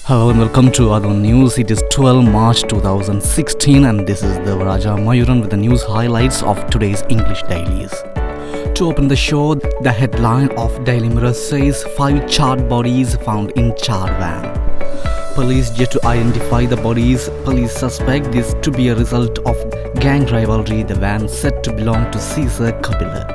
Hello and welcome to Athavan News. It is 12 March 2016 and this is the Raja Mayuran with the news highlights of today's English dailies. To open the show, the headline of Daily Mirror says 5 charred bodies found in charred van. Police yet to identify the bodies. Police suspect this to be a result of gang rivalry. The van said to belong to Caesar Kabila.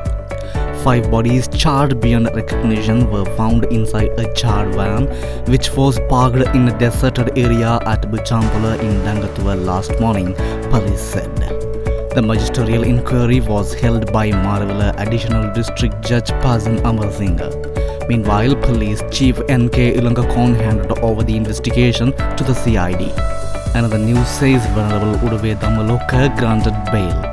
5 bodies charred beyond recognition were found inside a charred van which was parked in a deserted area at Buchampula in Dangathuva last morning, police said. The magisterial inquiry was held by Maravilla Additional District Judge Pazan Amarsinga. Meanwhile, Police Chief N.K. Ilangakon handed over the investigation to the CID. Another news says Venerable Uduve Dhammaloka granted bail.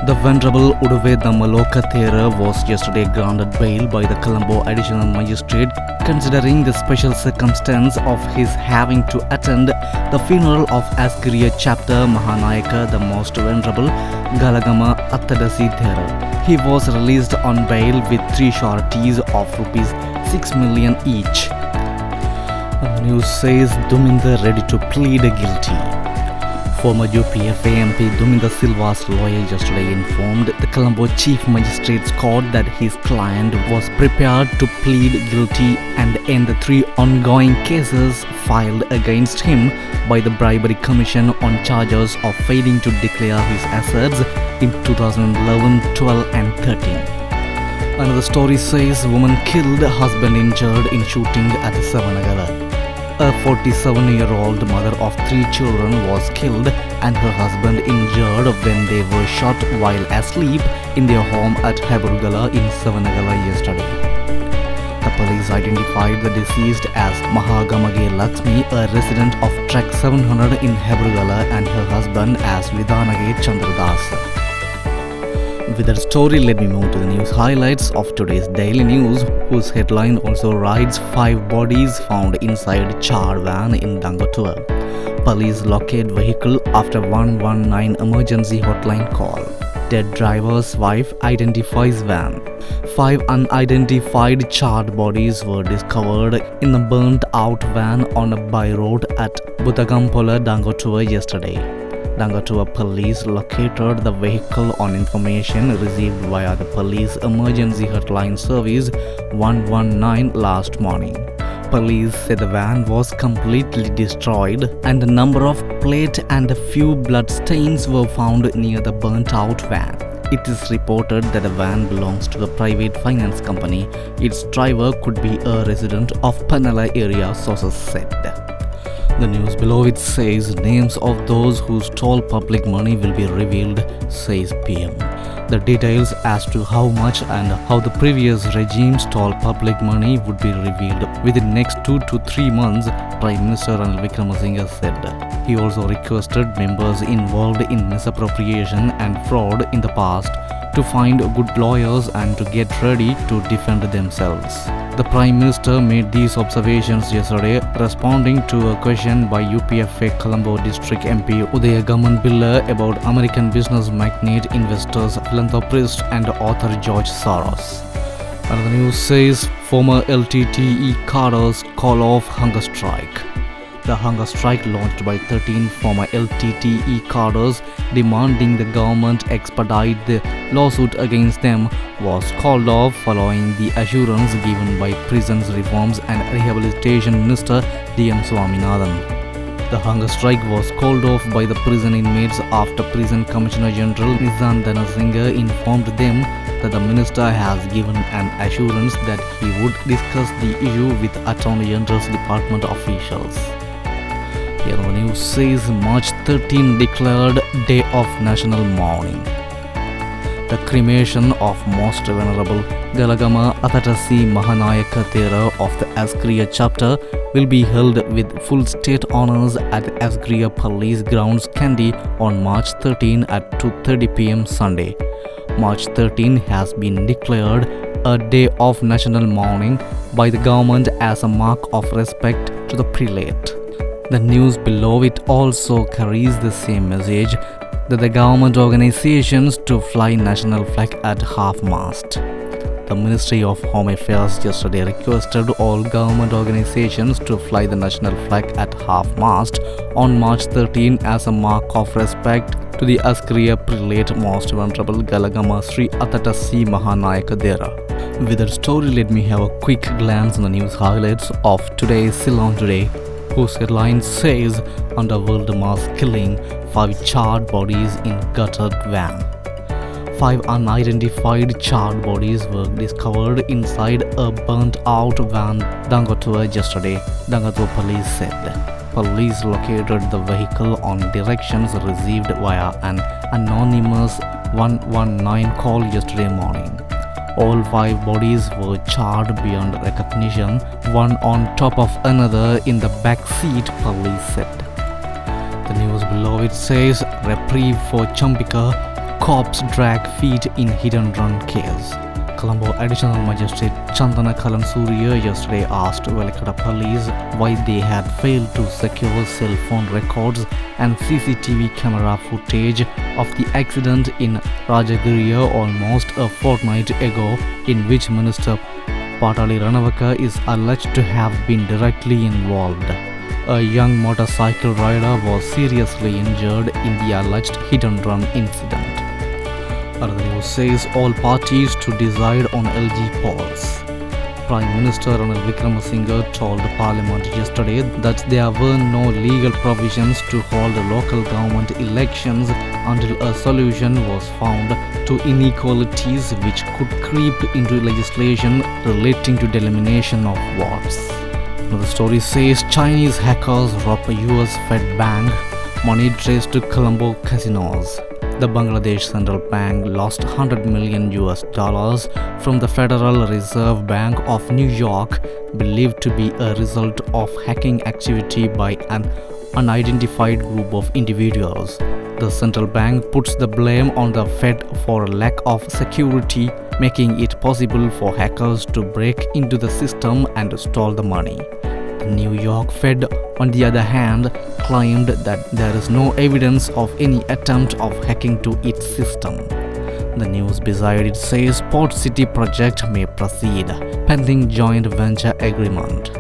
The Venerable Uduve Dhammaloka Thera was yesterday granted bail by the Colombo Additional Magistrate considering the special circumstance of his having to attend the funeral of Asgiriya Chapter Mahanayaka, the Most Venerable Galagama Attadasi Thera. He was released on bail with 3 sureties of rupees 6 million each. The news says Duminda ready to plead guilty. Former UPFA MP Duminda Silva's lawyer yesterday informed the Colombo Chief Magistrate's Court that his client was prepared to plead guilty and end the 3 ongoing cases filed against him by the Bribery Commission on charges of failing to declare his assets in 2011, 12 and 13. Another story says woman killed, husband injured in shooting at Savanagala. A 47-year-old mother of 3 children was killed and her husband injured when they were shot while asleep in their home at Heburgala in Savanagala yesterday. The police identified the deceased as Mahagamage Lakshmi, a resident of Track 700 in Heburgala, and her husband as Vidhanage Chandradas. With that story, let me move to the news highlights of today's daily news, whose headline also reads 5 bodies found inside charred van in Dangathuva. Police locate vehicle after 119 emergency hotline call. Dead driver's wife identifies van. 5 unidentified charred bodies were discovered in a burnt out van on a by road at Buthagampola, Dangathuva yesterday. Dangathuva police located the vehicle on information received via the police emergency hotline service 119 last morning. Police said the van was completely destroyed and a number of plate and a few blood stains were found near the burnt out van. It is reported that the van belongs to a private finance company. Its driver could be a resident of Panala area, sources said. The news below it says names of those who stole public money will be revealed, says PM. The details as to how much and how the previous regime stole public money would be revealed within next 2 to 3 months, Prime Minister Ranil Wickremesinghe said. He also requested members involved in misappropriation and fraud in the past to find good lawyers and to get ready to defend themselves. The Prime Minister made these observations yesterday, responding to a question by UPFA Colombo District MP Udayagaman Billa about American business magnate, investors, philanthropist and author George Soros. Another news says former LTTE cadres call off hunger strike. The hunger strike launched by 13 former LTTE cadres demanding the government expedite the lawsuit against them was called off following the assurance given by Prisons Reforms and Rehabilitation Minister D.M. Swaminathan. The hunger strike was called off by the prison inmates after Prison Commissioner General Nizam Dhanasinghe informed them that the minister has given an assurance that he would discuss the issue with Attorney General's department officials. Here the news says March 13 declared Day of National Mourning. The cremation of Most Venerable Galagama Attadasi Mahanayaka Thera of the Asgiriya Chapter will be held with full state honours at Asgiriya Police Grounds, Kandy on March 13 at 2:30 p.m. Sunday. March 13 has been declared a day of national mourning by the government as a mark of respect to the prelate. The news below it also carries the same message that the government organizations to fly national flag at half-mast. The Ministry of Home Affairs yesterday requested all government organizations to fly the national flag at half-mast on March 13 as a mark of respect to the Askariya Prelate Most Venerable Galagama Sri Athavan Mahanayaka Dera. With that story, let me have a quick glance on the news highlights of today's Ceylon Today, whose headline says, Under World Mass Killing, 5 charred bodies in gutted van. 5 unidentified charred bodies were discovered inside a burnt-out van Dangotua yesterday, Dangotua police said. Police located the vehicle on directions received via an anonymous 119 call yesterday morning. All 5 bodies were charred beyond recognition, one on top of another in the back seat, police said. The news below it says, Reprieve for Champika, cops drag feet in hidden run case. Colombo Additional Magistrate Chandana Kalansuriya yesterday asked Velikada Police why they had failed to secure cell phone records and CCTV camera footage of the accident in Rajagiriya almost a fortnight ago, in which Minister Patali Ranavaka is alleged to have been directly involved. A young motorcycle rider was seriously injured in the alleged hit-and-run incident. Another news says all parties to decide on LG polls. Prime Minister Ranil Wickremesinghe told Parliament yesterday that there were no legal provisions to hold local government elections until a solution was found to inequalities which could creep into legislation relating to delimitation of wards. The story says Chinese hackers rob a US Fed bank, money traced to Colombo casinos. The Bangladesh Central Bank lost $100 million from the Federal Reserve Bank of New York, believed to be a result of hacking activity by an unidentified group of individuals. The central bank puts the blame on the Fed for lack of security, making it possible for hackers to break into the system and steal the money. The New York Fed, on the other hand, claimed that there is no evidence of any attempt of hacking to its system. The news beside it says Port City project may proceed, pending joint venture agreement.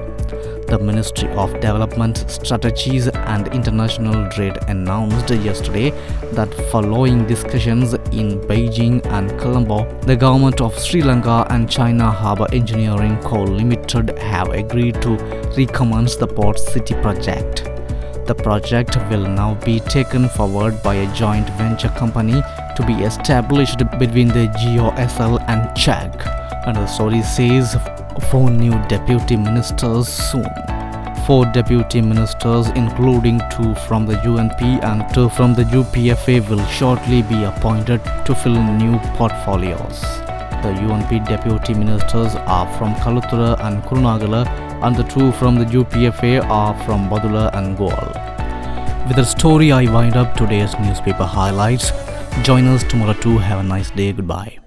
The Ministry of Development Strategies and International Trade announced yesterday that following discussions in Beijing and Colombo, the government of Sri Lanka and China Harbour Engineering Co. Limited have agreed to recommence the Port City project. The project will now be taken forward by a joint venture company to be established between the GOSL and CHAG. And the story says 4 new deputy ministers soon. 4 deputy ministers, including 2 from the UNP and 2 from the UPFA, will shortly be appointed to fill new portfolios. The UNP deputy ministers are from Kaluthura and Kurunagala, and the 2 from the UPFA are from Badula and Goal. With the story, I wind up today's newspaper highlights. Join us tomorrow too. Have a nice day. Goodbye.